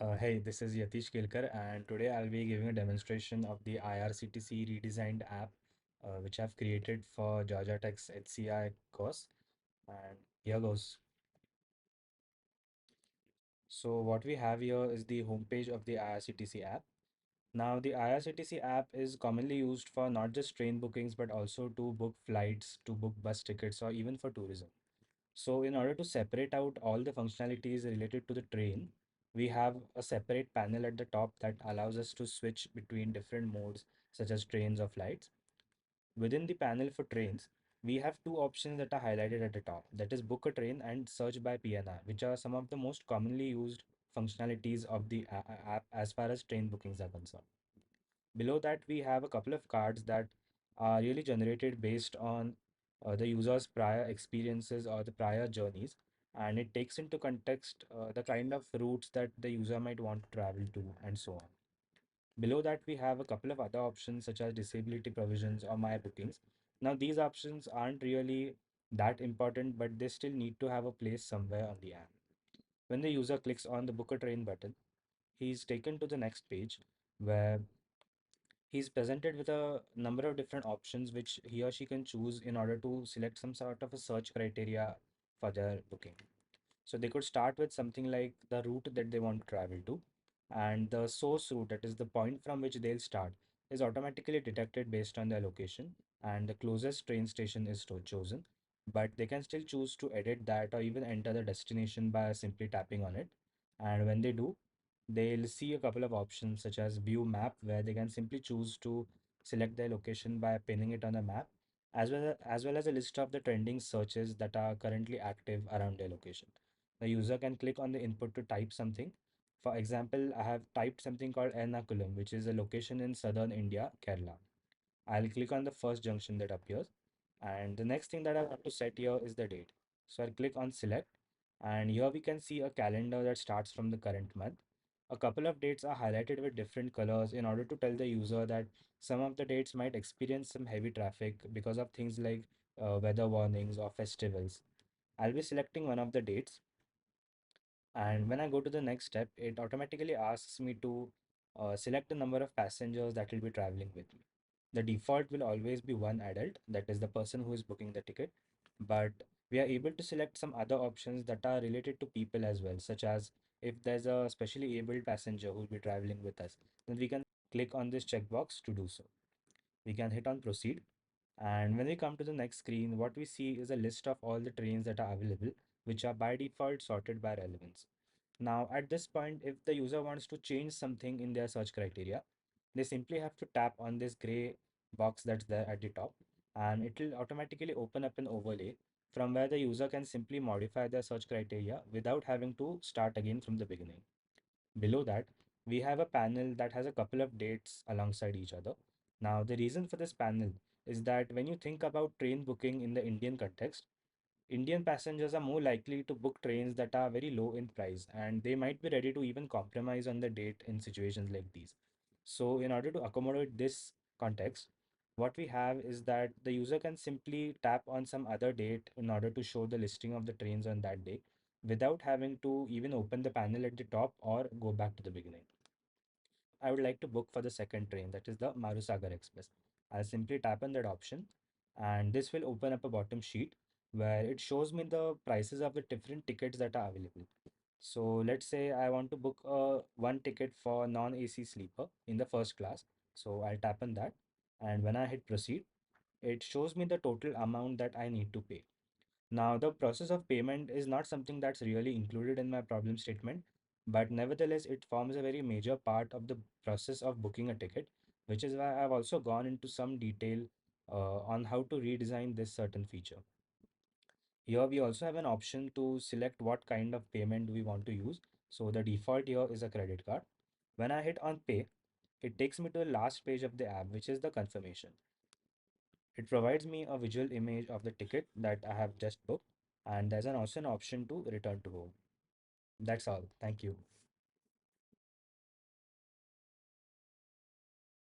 Hey, this is Yatish Kelkar, and today I'll be giving a demonstration of the IRCTC redesigned app, which I've created for Georgia Tech's HCI course. And here goes. So, what we have here is the homepage of the IRCTC app. Now, the IRCTC app is commonly used for not just train bookings, but also to book flights, to book bus tickets, or even for tourism. So in order to separate out all the functionalities related to the train, we have a separate panel at the top that allows us to switch between different modes such as trains or flights. Within the panel for trains, we have two options that are highlighted at the top, that is book a train and search by PNR, which are some of the most commonly used functionalities of the app as far as train bookings are concerned. Below that, we have a couple of cards that are really generated based on the user's prior experiences or the prior journeys, and it takes into context the kind of routes that the user might want to travel to, and so on. Below that, we have a couple of other options such as disability provisions or my bookings. Now, these options aren't really that important, but they still need to have a place somewhere on the app. When the user clicks on the book a train button, he's taken to the next page where he's presented with a number of different options which he or she can choose in order to select some sort of a search criteria for their booking. So they could start with something like the route that they want to travel to, and the source route, that is the point from which they'll start, is automatically detected based on their location, and the closest train station is chosen. But they can still choose to edit that or even enter the destination by simply tapping on it. And when they do, they'll see a couple of options such as view map, where they can simply choose to select their location by pinning it on a map, as well as a list of the trending searches that are currently active around their location. The user can click on the input to type something. For example, I have typed something called Ernakulam, which is a location in southern India, Kerala. I'll click on the first junction that appears. And the next thing that I want to set here is the date. So I'll click on select. And here we can see a calendar that starts from the current month. A couple of dates are highlighted with different colors in order to tell the user that some of the dates might experience some heavy traffic because of things like weather warnings or festivals. I'll be selecting one of the dates, and when I go to the next step, it automatically asks me to select the number of passengers that will be traveling with me. The default will always be one adult, that is the person who is booking the ticket. But we are able to select some other options that are related to people as well, such as if there's a specially abled passenger who will be traveling with us, then we can click on this checkbox to do so. We can hit on proceed. And when we come to the next screen, what we see is a list of all the trains that are available, which are by default sorted by relevance. Now, at this point, if the user wants to change something in their search criteria, they simply have to tap on this gray box that's there at the top, and it will automatically open up an overlay from where the user can simply modify their search criteria without having to start again from the beginning. Below that, we have a panel that has a couple of dates alongside each other. Now, the reason for this panel is that when you think about train booking in the Indian context, Indian passengers are more likely to book trains that are very low in price, and they might be ready to even compromise on the date in situations like these. So, in order to accommodate this context, what we have is that the user can simply tap on some other date in order to show the listing of the trains on that day without having to even open the panel at the top or go back to the beginning. I would like to book for the second train, that is the Marusagar Express. I'll simply tap on that option, and this will open up a bottom sheet where it shows me the prices of the different tickets that are available. So let's say I want to book one ticket for non-AC sleeper in the first class. So I'll tap on that, and when I hit proceed, it shows me the total amount that I need to pay. Now, the process of payment is not something that's really included in my problem statement, but nevertheless, it forms a very major part of the process of booking a ticket, which is why I've also gone into some detail on how to redesign this certain feature. Here, we also have an option to select what kind of payment we want to use. So, the default here is a credit card. When I hit on pay, it takes me to the last page of the app, which is the confirmation. It provides me a visual image of the ticket that I have just booked, and there's also an option to return to home. That's all. Thank you.